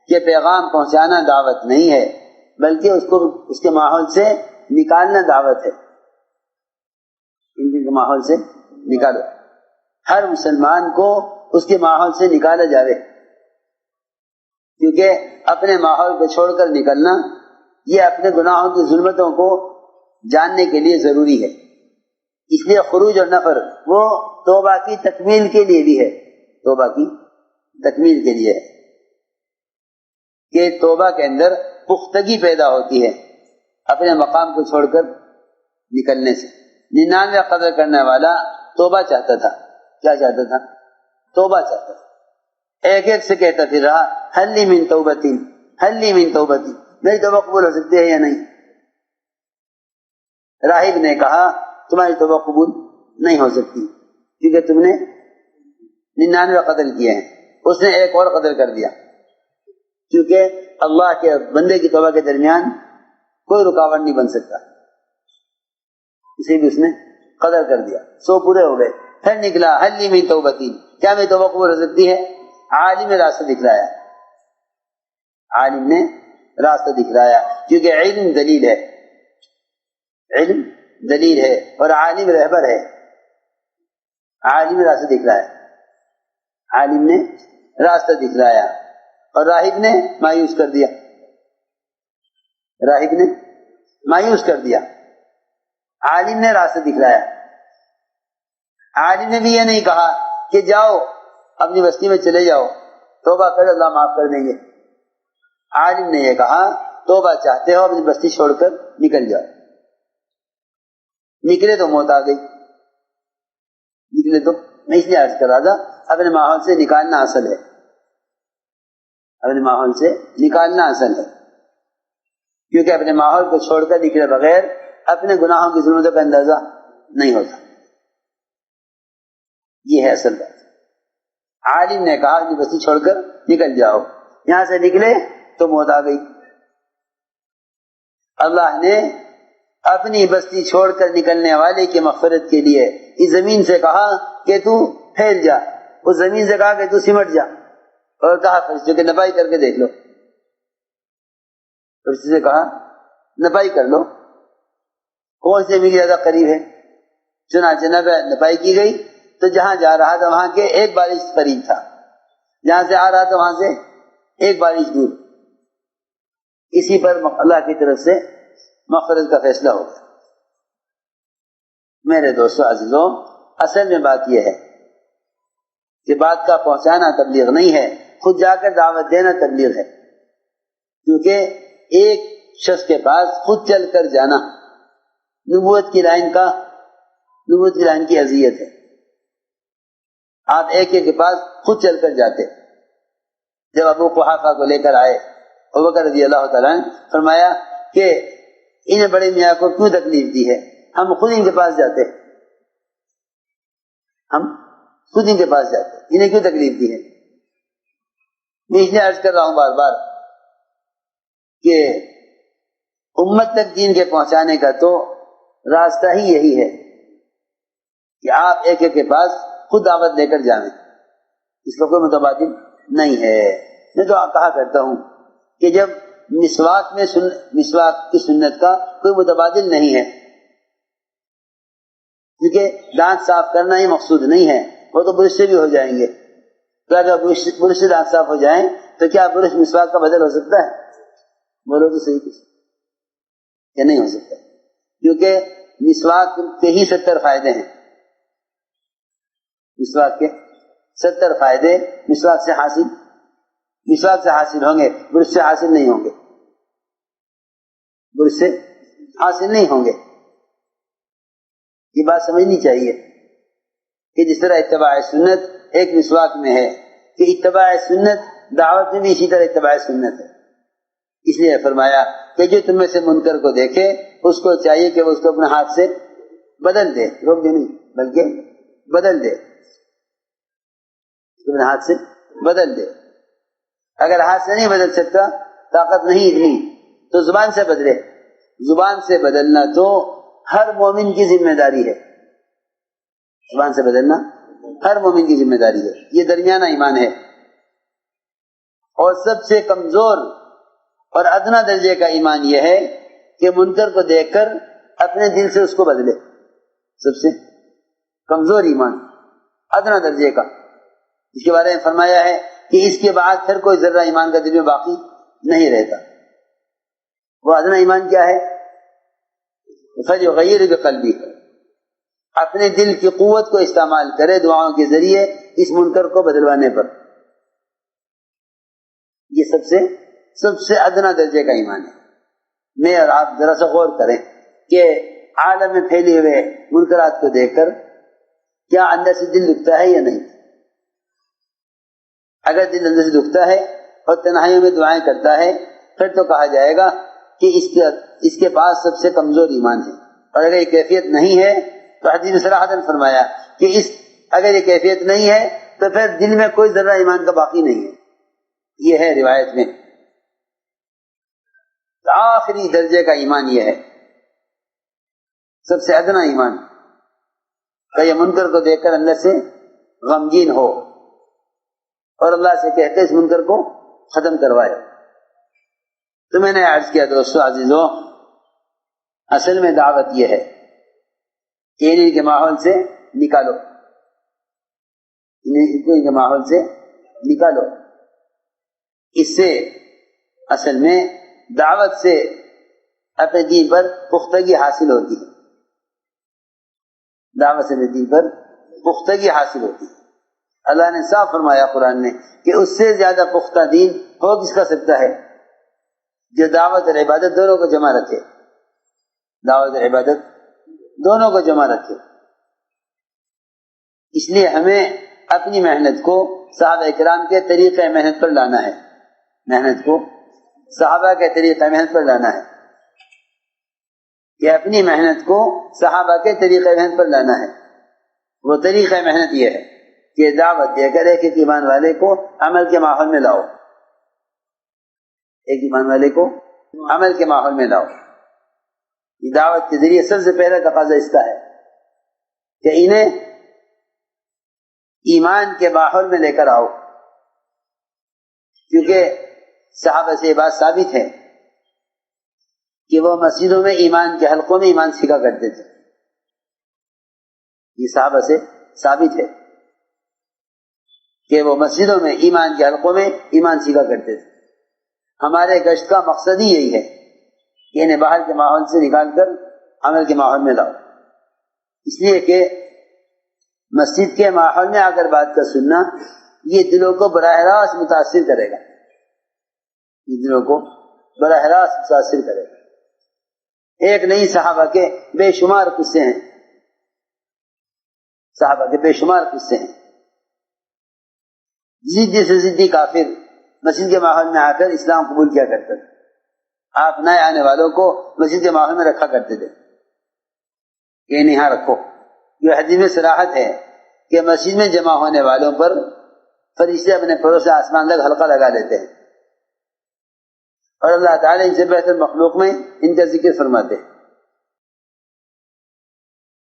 کہ پیغام پہنچانا دعوت نہیں ہے، بلکہ اس کو اس کے ماحول سے نکالنا دعوت ہے۔ ان کے ماحول سے نکالو، ہر مسلمان کو اس کے ماحول سے نکالا جاوے، کیونکہ اپنے ماحول کو چھوڑ کر نکلنا یہ اپنے گناہوں کی ظلمتوں کو جاننے کے لیے ضروری ہے۔ اس لیے خروج اور نفر وہ توبہ کی تکمیل کے لیے بھی ہے، توبہ کی تکمیل کے لیے ہے کہ توبہ کے اندر پختگی پیدا ہوتی ہے اپنے مقام کو چھوڑ کر نکلنے سے۔ 99 قدر کرنے والا توبہ چاہتا تھا، کیا چاہتا تھا؟ توبہ چاہتا تھا، ایک ایک سے کہتا پھر رہا حل لی من توبتی، حل لی من توبتی، میری توبہ قبول ہو سکتی ہے یا نہیں؟ راہب نے کہا تمہاری توبہ قبول نہیں ہو سکتی کیونکہ تم نے 99 قتل کیے ہیں۔ اس نے ایک اور قتل کر دیا، کیونکہ اللہ کے بندے کی توبہ کے درمیان کوئی رکاوٹ نہیں بن سکتا، اسے بھی اس نے قتل کر دیا۔ 100 پورے ہو گئے، پھر نکلا حل لی من توبتی، کیا میری توبہ قبول ہو سکتی ہے؟ عالم نے راستہ دکھلایا، عالم نے راستہ دکھلایا، کیونکہ علم دلیل ہے، علم دلیل ہے اور عالم رہبر ہے۔ عالم نے راستہ دکھلایا، عالم نے راستہ دکھلایا، اور راہب نے مایوس کر دیا، راہب نے مایوس کر دیا۔ عالم نے راستہ دکھلایا، عالم نے بھی یہ نہیں کہا کہ جاؤ اپنی بستی میں چلے جاؤ، توبہ کرو اللہ معاف کر دیں گے۔ عالم نے یہ کہا توبہ چاہتے ہو اپنی بستی چھوڑ کر نکل جاؤ۔ نکلے تو موت آ گئی، نکلے تو میں اس لیے عرض کر رہا تھا اپنے ماحول سے نکالنا اصل ہے، اپنے ماحول سے نکالنا اصل ہے، کیونکہ اپنے ماحول کو چھوڑ کر نکلے بغیر اپنے گناہوں کی ظلمتوں کا اندازہ نہیں ہوتا، یہ ہے اصل بات۔ عالم نے کہا کہ بستی چھوڑ کر نکل جاؤ، یہاں سے نکلے تو موت آ گئی۔ اللہ نے اپنی بستی چھوڑ کر نکلنے والے کی مغفرت کے لیے اس زمین سے کہا کہ تو پھیل جا، اس زمین سے کہا کہ تو سمٹ جا، اور کہا فرشتوں کہ نپائی کر کے دیکھ لو، فرشتے سے کہا نپائی کر لو کون سے میل زیادہ قریب ہے۔ چنانچہ نپائی کی گئی تو جہاں جا رہا تھا وہاں کے ایک بارش قریب تھا، جہاں سے آ رہا تھا وہاں سے ایک بارش دور۔ اسی پر اللہ کی طرف سے مغفرت کا فیصلہ ہو گیا۔ میرے دوستو عزیزوں، اصل میں بات یہ ہے کہ بات کا پہنچانا تبلیغ نہیں ہے، خود جا کر دعوت دینا تبلیغ ہے، کیونکہ ایک شخص کے پاس خود چل کر جانا نبوت کی لائن کی اذیت ہے۔ آپ ایک کے پاس خود چل کر جاتے۔ جب ابو قحافہ کو لے کر آئے ابوبکر رضی اللہ تعالیٰ عنہ، فرمایا کہ انہیں بڑے میاں کو کیوں تکلیف دی ہے، ہم خود ان کے پاس جاتے، ہم خود ان کے پاس جاتے، انہیں کیوں تکلیف دی ہے؟ میں اس لیے عرض کر رہا ہوں بار بار کہ امت تک دین کے پہنچانے کا تو راستہ ہی یہی ہے کہ آپ ایک کے پاس خود دعوت لے کر جائیں، اس کا کوئی متبادل نہیں ہے۔ میں تو کہا کرتا ہوں کہ جب مسواک کی سنت کا کوئی متبادل نہیں ہے، کیونکہ دانت صاف کرنا ہی مقصود نہیں ہے، وہ تو برش سے بھی ہو جائیں گے، تو اگر برش سے دانت صاف ہو جائیں تو کیا برش مسواک کا بدل ہو سکتا ہے؟ بولو تو صحیح کچھ کہ نہیں ہو سکتا، کیونکہ مسواک کے ہی 70 فائدے ہیں، مسواک کے 70 فائدے مسواک سے حاصل ہوں گے، برش سے حاصل نہیں ہوں گے، برش سے حاصل نہیں ہوں گے۔ یہ بات سمجھنی چاہیے کہ جس طرح اتباع سنت ایک مسواک میں ہے، کہ اتباع سنت دعوت میں بھی اسی طرح اتباع سنت ہے۔ اس لیے فرمایا کہ جو تم میں سے منکر کو دیکھے اس کو چاہیے کہ وہ اس کو اپنے ہاتھ سے بدل دے، روک دے نہیں بلکہ بدل دے، اپنے ہاتھ سے بدل دے۔ اگر ہاتھ سے نہیں بدل سکتا، طاقت نہیں اتنی، تو زبان سے بدلے۔ زبان سے بدلنا تو ہر مومن کی ذمہ داری ہے، زبان سے بدلنا ہر مومن کی ذمہ داری ہے، یہ درمیانہ ایمان ہے۔ اور سب سے کمزور اور ادنا درجے کا ایمان یہ ہے کہ منکر کو دیکھ کر اپنے دل سے اس کو بدلے. سب سے کمزور ایمان ادنا درجے کا، اس کے بارے میں فرمایا ہے کہ اس کے بعد پھر کوئی ذرہ ایمان کا دل میں باقی نہیں رہتا. وہ ادنا ایمان کیا ہے؟ فَلْيُغَيِّرْ بِقَلْبِهِ، اپنے دل کی قوت کو استعمال کرے دعاؤں کے ذریعے اس منکر کو بدلوانے پر. یہ سب سے ادنا درجے کا ایمان ہے. میں اور آپ ذرا سا غور کریں کہ عالم میں پھیلے ہوئے منکرات کو دیکھ کر کیا اندر سے دل دکھتا ہے یا نہیں؟ اگر دل اندر سے دکھتا ہے اور تنہائیوں میں دعائیں کرتا ہے پھر تو کہا جائے گا کہ اس کے پاس سب سے کمزور ایمان ہے. اور اگر یہ کیفیت نہیں ہے تو حدیث میں صراحتاً فرمایا کہ اگر یہ کیفیت نہیں ہے تو پھر دل میں کوئی ذرہ ایمان کا باقی نہیں ہے. یہ ہے روایت میں. آخری درجے کا ایمان یہ ہے، سب سے ادنا ایمان، کہ یہ منکر کو دیکھ کر اندر سے غمگین ہو اور اللہ سے کہتے اس منکر کو ختم کروائے. تو میں نے عرض کیا دوستو عزیزو، اصل میں دعوت یہ ہے کہ انہیں کے ماحول سے نکالو، ان کے ماحول سے نکالو. اس سے اصل میں دعوت سے اپنے دین پر پختگی حاصل ہوتی ہے. دعوت سے اپنے دین پر پختگی حاصل ہوتی ہے. اللہ نے صاف فرمایا قرآن میں کہ اس سے زیادہ پختہ دین ہو کس کا سکتا ہے جو دعوت اور عبادت دونوں کو جمع رکھے. دعوت اور عبادت دونوں کو جمع رکھے. اس لیے ہمیں اپنی محنت کو صحابہ کرام کے طریقہ محنت پر لانا ہے. محنت کو صحابہ کے طریقہ محنت پر لانا ہے کہ اپنی محنت کو صحابہ کے طریقہ محنت پر لانا ہے. وہ طریقہ محنت یہ ہے کہ دعوت دے کر ایک ایمان والے کو عمل کے ماحول میں لاؤ. ایک ایمان والے کو عمل کے ماحول میں لاؤ. یہ دعوت کے ذریعے سب سے پہلا تقاضا اس کا ہے کہ انہیں ایمان کے ماحول میں لے کر آؤ. کیونکہ صحابہ سے یہ بات ثابت ہے کہ وہ مسجدوں میں ایمان کے حلقوں میں ایمان سیکھا کرتے تھے. یہ صحابہ سے ثابت ہے کہ وہ مسجدوں میں ایمان کے حلقوں میں ایمان سیکھا کرتے تھے. ہمارے گشت کا مقصد ہی یہی ہے کہ انہیں باہر کے ماحول سے نکال کر عمل کے ماحول میں لاؤ. اس لیے کہ مسجد کے ماحول میں آ کر بات کا سننا یہ دلوں کو براہ راست متاثر کرے گا. یہ دلوں کو براہ راست متاثر کرے گا. ایک نہیں، صحابہ کے بے شمار قصے ہیں. صحابہ کے بے شمار قصے ہیں. ضدی سے ضدی کافر مسجد کے ماحول میں آ کر اسلام قبول کیا کرتے تھے. آپ نئے آنے والوں کو مسجد کے ماحول میں رکھا کرتے تھے کہ انہیں یہاں رکھو. یہ حدیث میں صراحت ہے کہ مسجد میں جمع ہونے والوں پر فرشتے اپنے پروں سے آسمان تک حلقہ لگا لیتے ہیں اور اللہ تعالیٰ ان سے بہتر مخلوق میں ان کا ذکر فرماتے ہیں.